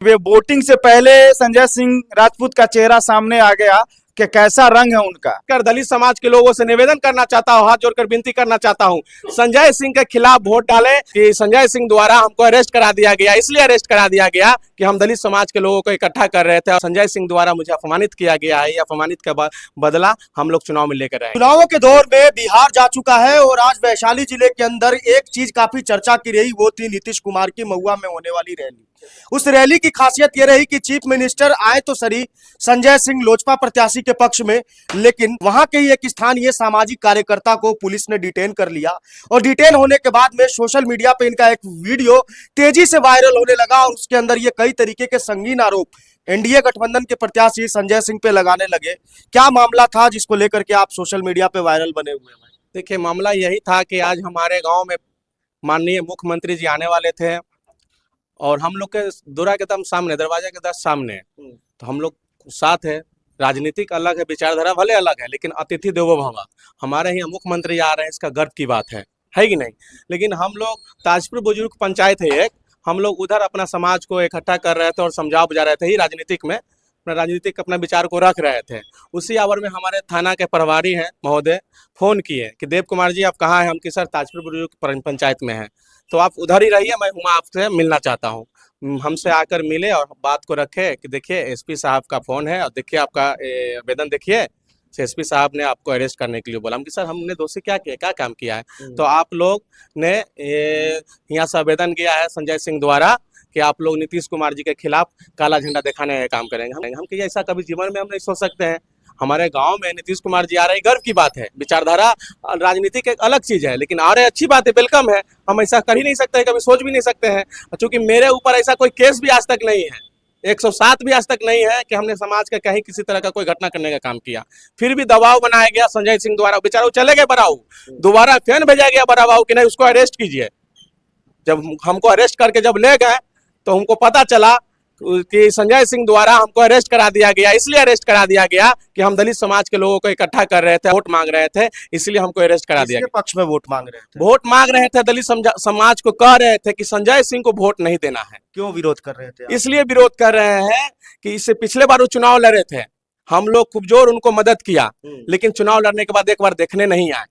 वे voting से पहले संजय सिंह राजपूत का चेहरा सामने आ गया कि कैसा रंग है उनका। कर दलित समाज के लोगों से निवेदन करना चाहता हूँ, हाथ जोड़कर विनती करना चाहता हूँ, संजय सिंह के खिलाफ वोट डालें। कि संजय सिंह द्वारा हमको अरेस्ट करा दिया गया, इसलिए अरेस्ट करा दिया गया कि हम दलित समाज के लोगों को इकट्ठा कर रहे थे और संजय सिंह द्वारा मुझे अपमानित किया गया है। अपमानित का बदला हम लोग चुनाव में लेकर आए। चुनावों के दौर में बिहार जा चुका है और आज वैशाली जिले के अंदर एक चीज काफी चर्चा की रही, वो थी नीतीश कुमार की महुआ में होने वाली रैली। उस रैली की खासियत यह रही कि चीफ मिनिस्टर आए तो सही संजय सिंह लोजपा प्रत्याशी के पक्ष में, लेकिन वहां के ही एक स्थानीय सामाजिक कार्यकर्ता को पुलिस ने डिटेन कर लिया और डिटेन होने के बाद में सोशल मीडिया पे इनका एक वीडियो तेजी से वायरल होने लगा और उसके अंदर ये कई तरीके के संगीन आरोप एनडीए गठबंधन के प्रत्याशी संजय सिंह पे लगाने लगे। क्या मामला था जिसको लेकर के आप सोशल मीडिया पे वायरल बने हुए हैं? देखिए, मामला यही था कि आज हमारे गांव में माननीय मुख्यमंत्री जी आने वाले थे और हम लोग के दूरा के दम सामने, दरवाजे के दस सामने, तो हम लोग साथ है। राजनीतिक अलग है, विचारधारा भले अलग है, लेकिन अतिथि देवो भव, हमारे यहाँ मुख्यमंत्री आ रहे हैं, इसका गर्व की बात है कि नहीं। लेकिन हम लोग ताजपुर बुजुर्ग पंचायत है एक, हम लोग उधर अपना समाज को इकट्ठा कर रहे थे और समझा बुझा रहे थे ही राजनीतिक में, अपना राजनीतिक अपना विचार को रख रहे थे। उसी आवर में हमारे थाना के प्रभारी हैं महोदय फोन किए कि देव कुमार जी आप कहाँ हैं। हम कि सर ताजपुर बुजुर्ग पंचायत में हैं, तो आप उधर ही रहिए, मैं वहाँ आपसे मिलना चाहता हूँ। हमसे आकर मिले और बात को रखे कि देखिए एसपी साहब का फोन है और देखिए आपका आवेदन देखिए, एसपी साहब ने आपको अरेस्ट करने के लिए बोला। हम कि सर हमने दोषी क्या किया, क्या काम किया है। तो आप लोग ने यहाँ से आवेदन किया है संजय सिंह द्वारा कि आप लोग नीतीश कुमार जी के खिलाफ काला झंडा दिखाने का काम करेंगे। हम कि ऐसा कभी जीवन में हम नहीं सोच सकते हैं। हमारे गांव में नीतीश कुमार जी आ रहे हैं, गर्व की बात है। विचारधारा राजनीतिक एक अलग चीज है, लेकिन आ रहे अच्छी बात है, वेलकम है। हम ऐसा कर ही नहीं सकते, कभी सोच भी नहीं सकते हैं। क्योंकि मेरे ऊपर ऐसा कोई केस भी आज तक नहीं है, 107 भी आज तक नहीं है कि हमने समाज का कहीं किसी तरह का कोई घटना करने का काम किया। फिर भी दबाव बनाया गया संजय सिंह द्वारा, बेचारा चले गए बराऊ, दोबारा फैन भेजा गया बराऊ कि नहीं उसको अरेस्ट कीजिए। जब हमको अरेस्ट करके जब ले गए तो हमको पता चला कि संजय सिंह द्वारा हमको अरेस्ट करा दिया गया। इसलिए अरेस्ट करा दिया गया कि हम दलित समाज के लोगों को इकट्ठा कर रहे थे, वोट मांग रहे थे, इसलिए हमको अरेस्ट करा दिया गया। पक्ष में वोट मांग रहे थे? वोट मांग रहे थे, दलित समाज को कह रहे थे कि संजय सिंह को वोट नहीं देना है। क्यों विरोध कर रहे थे? इसलिए विरोध कर रहे हैं कि इससे पिछले बार वो चुनाव लड़े थे, हम लोग खूब जोर उनको मदद किया, लेकिन चुनाव लड़ने के बाद एक बार देखने नहीं आए।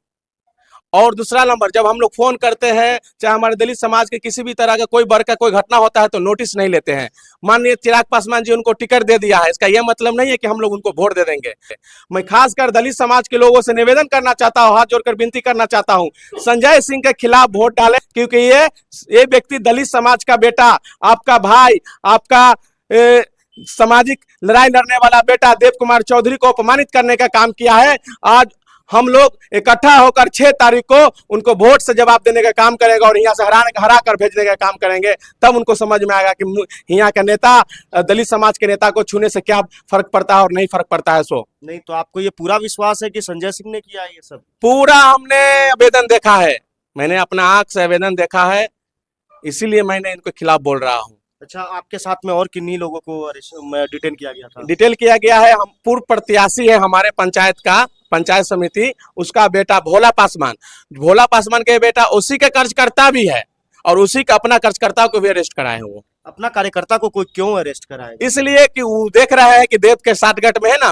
और दूसरा नंबर, जब हम लोग फोन करते हैं, चाहे हमारे दलित समाज के किसी भी तरह का कोई वर्ग का कोई घटना होता है तो नोटिस नहीं लेते हैं। माननीय चिराग पासवान जी उनको टिकट दे दिया है, इसका यह मतलब नहीं है कि हम लोग उनको वोट दे देंगे। मैं खासकर दलित समाज के लोगों से निवेदन करना चाहता हूँ, हाथ जोड़कर विनती करना चाहता हूँ, संजय सिंह के खिलाफ वोट डालें। क्योंकि ये व्यक्ति दलित समाज का बेटा, आपका भाई, आपका सामाजिक लड़ाई लड़ने वाला बेटा देव कुमार चौधरी को अपमानित करने का काम किया है। आज हम लोग इकट्ठा होकर 6 तारीख को उनको वोट से जवाब देने का काम करेंगे और यहाँ से हरा कर भेजने का काम करेंगे। तब उनको समझ में आएगा कि यहाँ का नेता, दलित समाज के नेता को छूने से क्या फर्क पड़ता है और नहीं फर्क पड़ता है। सो नहीं तो आपको ये पूरा विश्वास है कि संजय सिंह ने किया ये सब? पूरा हमने आवेदन देखा है, मैंने अपना आंख से आवेदन देखा है, इसीलिए मैंने इनके खिलाफ बोल रहा हूँ। अच्छा, आपके साथ में और किन्हीं लोगों को डिटेन किया गया था? डिटेल किया गया है। हम पूर्व प्रत्याशी है हमारे पंचायत का, पंचायत समिति, उसका बेटा भोला पासवान, भोला पासवान के बेटा उसी के कार्यकर्ता भी है और उसी का अपना कार्यकर्ता को भी अरेस्ट कराए हैं। वो अपना कार्यकर्ता को कोई क्यों अरेस्ट कराए? इसलिए कि वो देख रहा है कि देव के साठगढ़ में है ना,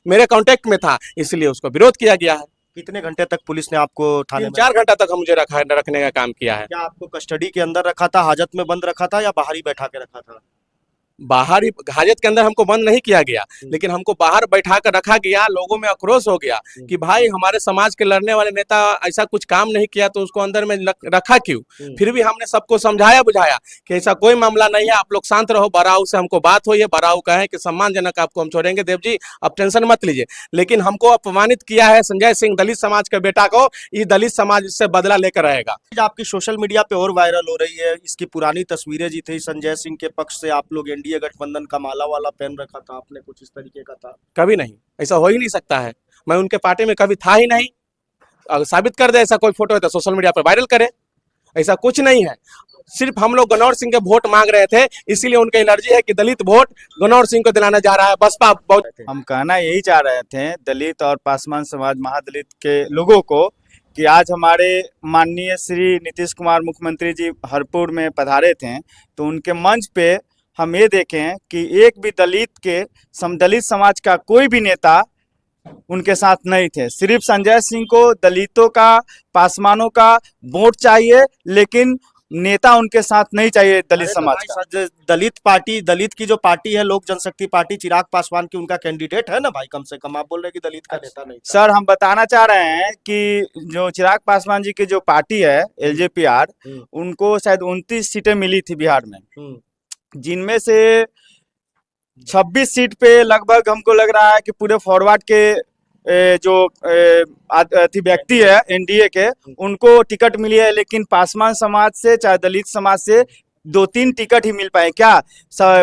मेरे कांटेक्ट में था, इसलिए उसको विरोध किया गया है। कितने घंटे तक पुलिस ने आपको थाने में? 4 घंटा तक मुझे रखने का काम किया है। क्या आपको कस्टडी के अंदर रखा था, हाजत में बंद रखा था या बाहर ही बैठा के रखा था? बाहर ही, हाजत के अंदर हमको बंद नहीं किया गया, लेकिन हमको बाहर बैठा कर रखा गया। लोगों में आक्रोश हो गया कि भाई हमारे समाज के लड़ने वाले नेता ऐसा कुछ काम नहीं किया तो उसको अंदर में रखा क्यों। फिर भी हमने सबको समझाया बुझाया कि ऐसा कोई मामला नहीं है, आप लोग शांत रहो। बराऊ से हमको बात हुई है, बराऊ कहे कि सम्मानजनक आपको हम छोड़ेंगे देव जी, आप टेंशन मत लीजिए। लेकिन हमको अपमानित किया है संजय सिंह, दलित समाज के बेटा को, ये दलित समाज इससे बदला लेकर रहेगा। आपकी सोशल मीडिया पे और वायरल हो रही है, इसकी पुरानी तस्वीरें जी थी, संजय सिंह के पक्ष से आप लोग एनडीए गठबंधन का माला वाला पहन रखा था आपने, कुछ इस तरीके का था? कभी नहीं, ऐसा हो ही नहीं सकता है। मैं उनके पार्टी में कभी था ही नहीं। अगर साबित कर दे ऐसा कोई फोटो है तो सोशल मीडिया पर वायरल करे, ऐसा कुछ नहीं है। सिर्फ हम लोग गनौर सिंह के वोट मांग रहे थे, इसीलिए उनकी एलर्जी है कि दलित वोट गनौर सिंह को दिलाने जा रहा है बसपा। हम कहना यही चाह रहे थे दलित और पासवान समाज महादलित के लोगों को कि आज हमारे माननीय श्री नीतीश कुमार मुख्यमंत्री जी हरपुर में पधारे थे, तो उनके मंच पे हम ये देखे हैं कि एक भी दलित समाज का कोई भी नेता उनके साथ नहीं थे। सिर्फ संजय सिंह को दलितों का, पासवानों का वोट चाहिए, लेकिन नेता उनके साथ नहीं चाहिए दलित अरे तो समाज भाई का। साहब, दलित पार्टी, दलित की जो पार्टी है लोक जनशक्ति पार्टी, चिराग पासवान की उनका कैंडिडेट है ना भाई, कम से कम। आप बोल रहे हैं कि दलित का नेता नहीं था। सर, हम बताना चाह रहे हैं कि जो चिराग पासवान जी की जो पार्टी है एलजेपीआर, उनको शायद 29 सीटें मिली थी बिहार में, जिनमें से 26 सीट पे लगभग हमको लग रहा है कि पूरे फॉरवर्ड के जो व्यक्ति है एनडीए के, उनको टिकट मिली है। लेकिन पासवान समाज से, चाहे दलित समाज से 2-3 टिकट ही मिल पाए। क्या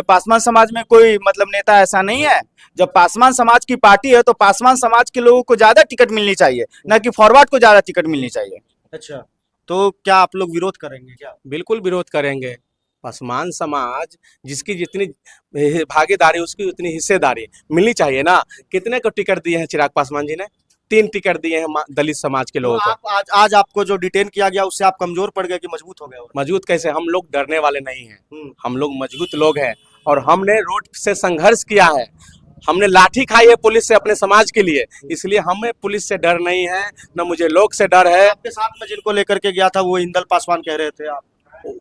पासवान समाज में कोई मतलब नेता ऐसा नहीं है? जब पासवान समाज की पार्टी है तो पासवान समाज के लोगों को ज्यादा टिकट मिलनी चाहिए, ना कि फॉरवर्ड को ज्यादा टिकट मिलनी चाहिए। अच्छा, तो क्या आप लोग विरोध करेंगे क्या? बिल्कुल विरोध करेंगे। पासवान समाज जिसकी जितनी भागीदारी, उसकी उतनी हिस्सेदारी मिलनी चाहिए ना। कितने को टिकट दिए हैं चिराग पासवान जी ने? 3 टिकट दिए हैं दलित समाज के लोगों तो को। आप आज आपको जो डिटेन किया गया उससे आप कमजोर पड़ गए कि मजबूत हो गए? और मजबूत कैसे? हम लोग डरने वाले नहीं हैं, हम लोग मजबूत लोग हैं। और हमने रोड से संघर्ष किया है, हमने लाठी खाई है पुलिस से अपने समाज के लिए, इसलिए हमें पुलिस से डर नहीं है, न मुझे लोग से डर है। आपके साथ में जिनको लेकर के गया था वो इंदल पासवान कह रहे थे, आप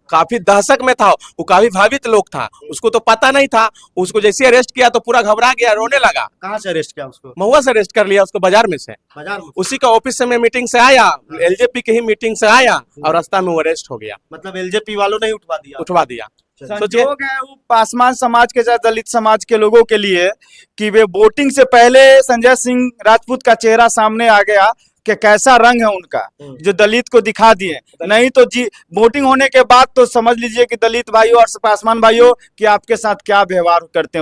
काफी दहशत में था, वो काफी भावित लोग था, उसको तो पता नहीं था। उसको जैसे अरेस्ट किया तो पूरा घबरा गया, रोने लगा। कहाँ से अरेस्ट किया उसको? महुआ से अरेस्ट कर लिया उसको, बाजार में से। बाजार में? उसी का ऑफिस से मैं मीटिंग से आया, एलजेपी की ही मीटिंग से आया, और रास्ता में वो अरेस्ट हो गया। मतलब एलजेपी वालों ने ही उठवा दिया? उठवा दिया। सोचिए, संजोग है वो पासवान समाज के साथ दलित समाज के लोगों के लिए कि वे वोटिंग से पहले संजय सिंह राजपूत का चेहरा सामने आ गया कि कैसा रंग है उनका, जो दलित को दिखा दिए। नहीं तो जी वोटिंग होने के बाद तो समझ लीजिए कि दलित भाइयों और पासवान भाइयों कि आपके साथ क्या व्यवहार करते हैं।